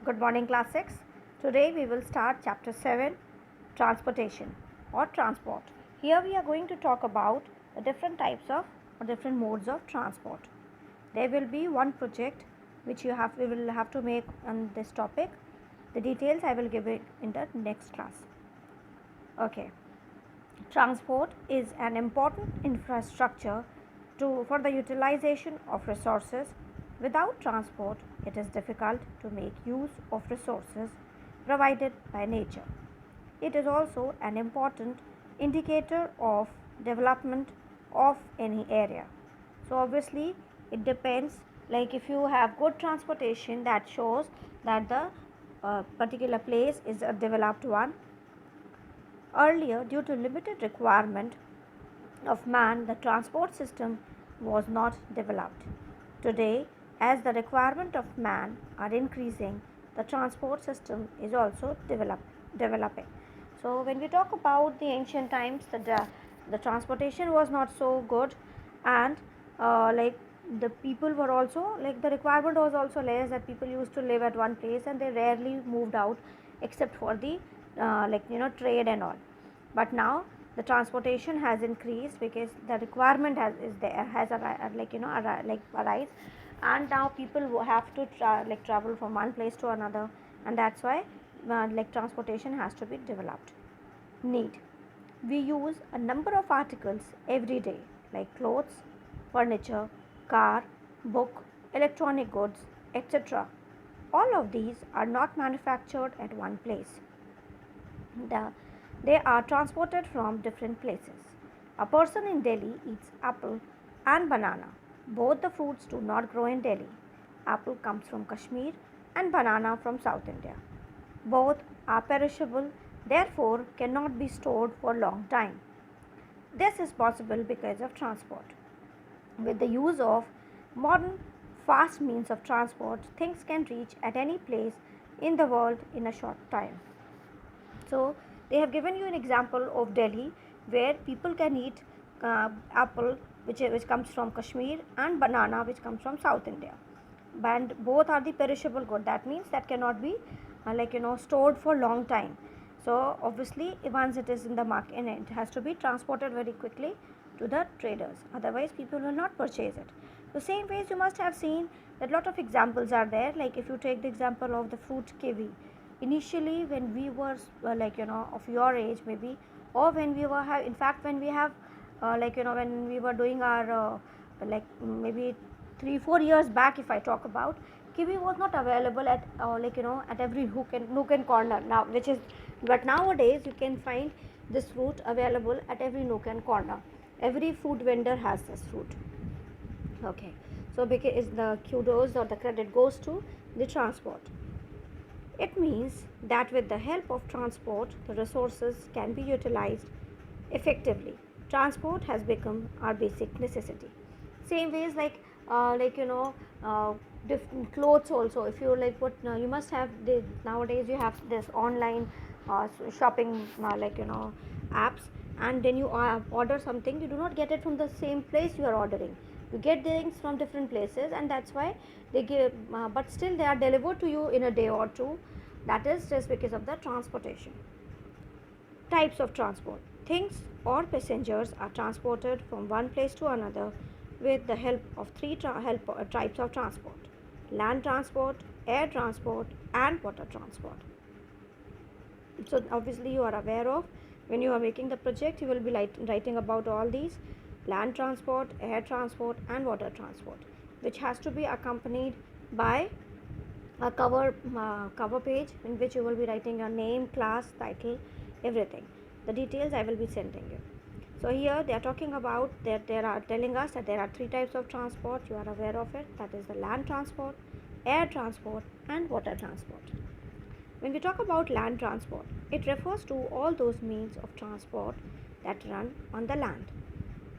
Good morning, class 6. Today we will start chapter 7, transportation or transport. Here we are going to talk about the different types of or different modes of transport. There will be one project which we will have to make on this topic. The details I will give it in the next class. Okay. Transport is an important infrastructure for the utilization of resources. Without transport, it is difficult to make use of resources provided by nature. It is also an important indicator of development of any area. So, obviously, it depends. Like if you have good transportation, that shows that the particular place is a developed one. Earlier, due to limited requirement of man, the transport system was not developed. Today, as the requirement of man are increasing, the transport system is also developing. So, when we talk about the ancient times, the transportation was not so good, and like the people were also like the requirement was also less, that people used to live at one place and they rarely moved out except for the trade and all. But now the transportation has increased because the requirement has arise, and now people have to travel from one place to another, and that's why transportation has to be developed. Need: we use a number of articles every day, like clothes, furniture, car, book, electronic goods, etc. All of these are not manufactured at one place. The, they are transported from different places. A person in Delhi eats apple and banana. Both the fruits do not grow in Delhi. Apple comes from Kashmir and banana from South India. Both are perishable, therefore cannot be stored for a long time. This is possible because of transport. With the use of modern fast means of transport, things can reach at any place in the world in a short time. So, they have given you an example of Delhi where people can eat apple which comes from Kashmir and banana which comes from South India. And both are the perishable good. That means that cannot be stored for long time. So, obviously, once it is in the market, it has to be transported very quickly to the traders. Otherwise, people will not purchase it. The same ways you must have seen that lot of examples are there. Like if you take the example of the fruit kiwi, initially when we were of your age maybe, or when we were in fact when we have when we were doing our maybe 3-4 years back, if I talk about, kiwi was not available at at every nook and corner now, which is, but nowadays you can find this fruit available at every nook and corner. Every fruit vendor has this fruit. Okay, so because the kudos or the credit goes to the transport. It means that with the help of transport, the resources can be utilized effectively. Transport has become our basic necessity. Same ways uh, different clothes also. If you put, you must have nowadays you have this online shopping apps, and then you order something, you do not get it from the same place you are ordering. You get things from different places, and that's why they give, but still they are delivered to you in a day or two. That is just because of the transportation. Types of transport: things or passengers are transported from one place to another with the help of types of transport: land transport, air transport, and water transport. So, obviously, you are aware of, when you are making the project, you will be writing about all these: land transport, air transport, and water transport, which has to be accompanied by a cover page in which you will be writing your name, class, title, everything. The details I will be sending you. So here they are talking about that, they are telling us that there are three types of transport. You are aware of it. That is the land transport, air transport, and water transport. When we talk about land transport, it refers to all those means of transport that run on the land.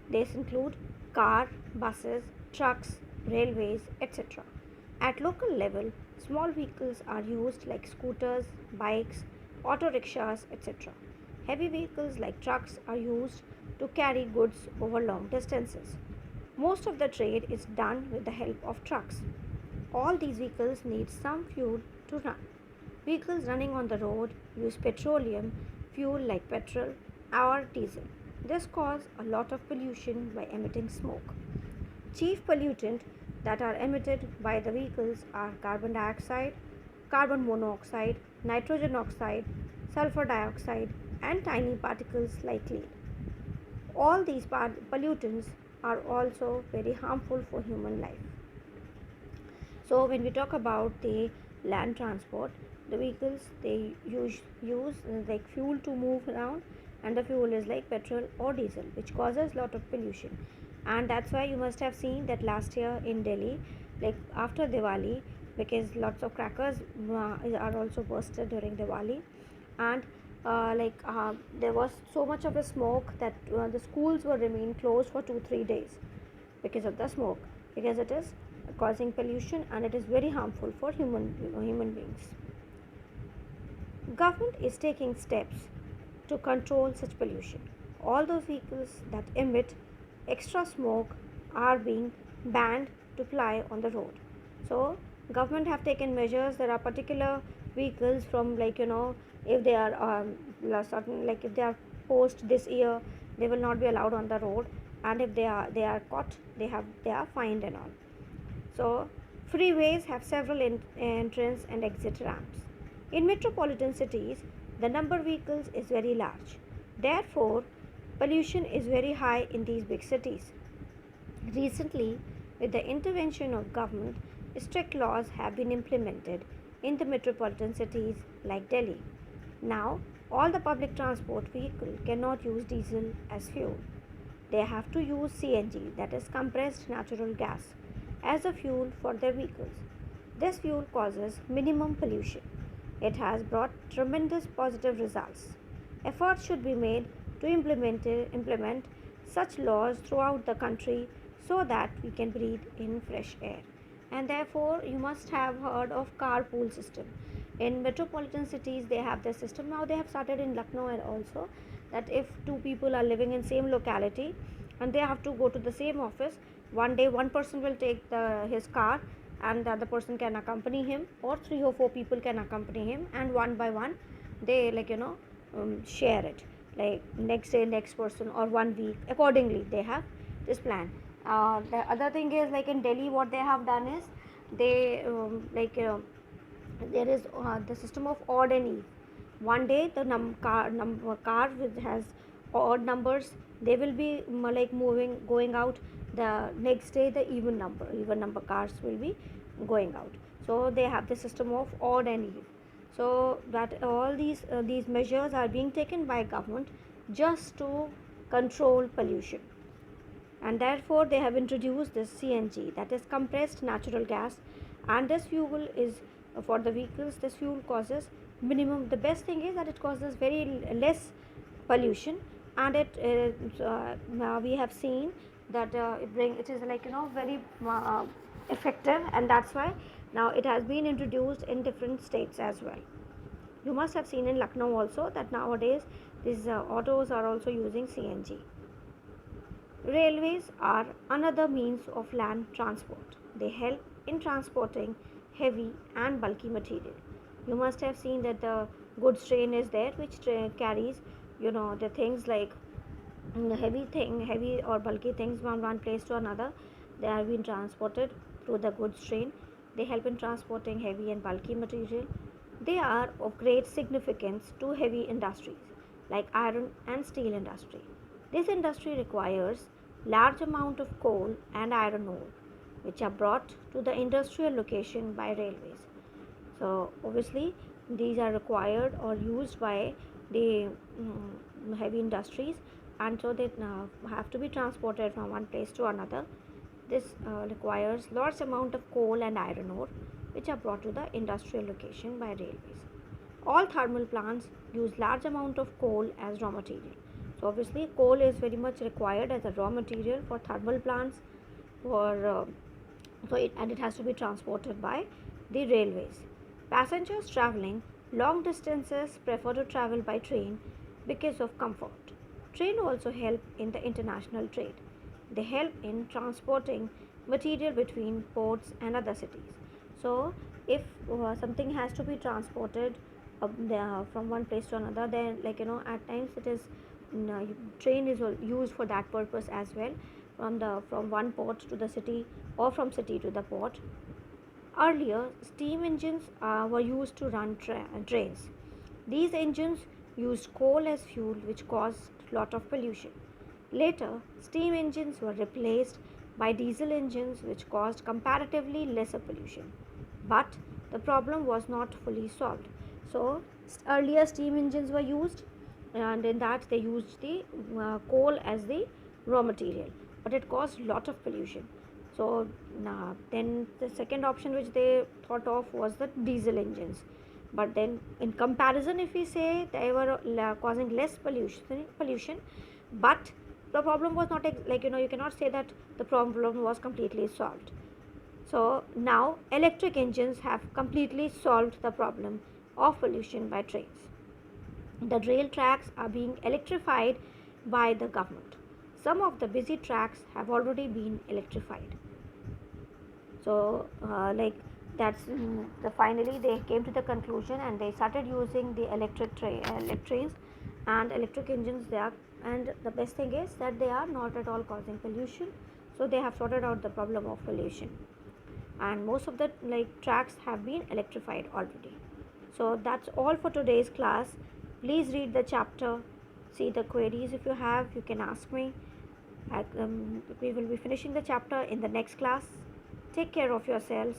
These include car, buses, trucks, railways, etc. At local level, small vehicles are used like scooters, bikes, auto rickshaws, etc. Heavy vehicles like trucks are used to carry goods over long distances. Most of the trade is done with the help of trucks. All these vehicles need some fuel to run. Vehicles running on the road use petroleum fuel like petrol or diesel. This causes a lot of pollution by emitting smoke. Chief pollutants that are emitted by the vehicles are carbon dioxide, carbon monoxide, nitrogen oxide, sulfur dioxide, and tiny particles like lead. All these pollutants are also very harmful for human life. So when we talk about the land transport, the vehicles they use like fuel to move around, and the fuel is like petrol or diesel, which causes lot of pollution. And that's why you must have seen that last year in Delhi, like after Diwali, because lots of crackers are also bursted during Diwali, and there was so much of a smoke that the schools were remain closed for 2-3 days because of the smoke, because it is causing pollution and it is very harmful for human beings. Government is taking steps to control such pollution. All those vehicles that emit extra smoke are being banned to fly on the road. So government have taken measures. There are particular vehicles from, if they are certain, like if they are post this year, they will not be allowed on the road, and if they are caught, they are fined and all. So, freeways have several entrance and exit ramps. In metropolitan cities, the number of vehicles is very large. Therefore, pollution is very high in these big cities. Recently, with the intervention of government, strict laws have been implemented in the metropolitan cities like Delhi. Now, all the public transport vehicles cannot use diesel as fuel. They have to use CNG, that is compressed natural gas, as a fuel for their vehicles. This fuel causes minimum pollution. It has brought tremendous positive results. Efforts should be made to implement such laws throughout the country so that we can breathe in fresh air. And therefore, you must have heard of carpool system. In metropolitan cities, they have this system. Now they have started in Lucknow also, that if two people are living in same locality and they have to go to the same office, one day one person will take his car and the other person can accompany him, or 3 or 4 people can accompany him, and one by one they share it, like next day next person, or 1 week accordingly they have this plan. The other thing is, like in Delhi, what they have done is they there is the system of odd and even. One day the car which has odd numbers, they will be moving going out. The next day the even number cars will be going out. So they have the system of odd and even. So that all these measures are being taken by government just to control pollution, and therefore they have introduced this CNG, that is compressed natural gas, and this fuel is for the vehicles. This fuel causes minimum, the best thing is that it causes very less pollution, and we have seen that it is very effective, and that's why now it has been introduced in different states as well. You must have seen in Lucknow also that nowadays these autos are also using CNG. Railways are another means of land transport. They help in transporting heavy and bulky material. You must have seen that the goods train is there, which carries, the things like heavy or bulky things from one place to another. They are being transported through the goods train. They help in transporting heavy and bulky material. They are of great significance to heavy industries like iron and steel industry. This industry requires large amount of coal and iron ore, which are brought to the industrial location by railways. So obviously these are required or used by the heavy industries, and so they have to be transported from one place to another. This requires large amount of coal and iron ore, which are brought to the industrial location by railways. All thermal plants use large amount of coal as raw material. So obviously coal is very much required as a raw material for thermal plants, for and it has to be transported by the railways. Passengers traveling long distances prefer to travel by train because of comfort. Train also help in the international trade. They help in transporting material between ports and other cities. So if something has to be transported from one place to another, then at times it is train is used for that purpose as well, from one port to the city or from city to the port. Earlier, steam engines were used to run trains. These engines used coal as fuel, which caused a lot of pollution. Later, steam engines were replaced by diesel engines, which caused comparatively lesser pollution. But the problem was not fully solved. So, earlier steam engines were used, and in that they used the coal as the raw material, but it caused a lot of pollution. So then the second option which they thought of was the diesel engines, but then in comparison, if we say, they were causing less pollution, but the problem was not you cannot say that the problem was completely solved. So now electric engines have completely solved the problem of pollution by trains. The rail tracks are being electrified by the government. Some of the busy tracks have already been electrified. So that's finally they came to the conclusion, and they started using the electric trains and electric engines there. And the best thing is that they are not at all causing pollution, so they have sorted out the problem of pollution, and most of the tracks have been electrified already. So that's all for today's class. Please read the chapter, see the queries. If you have, you can ask me. We will be finishing the chapter in the next class. Take care of yourselves.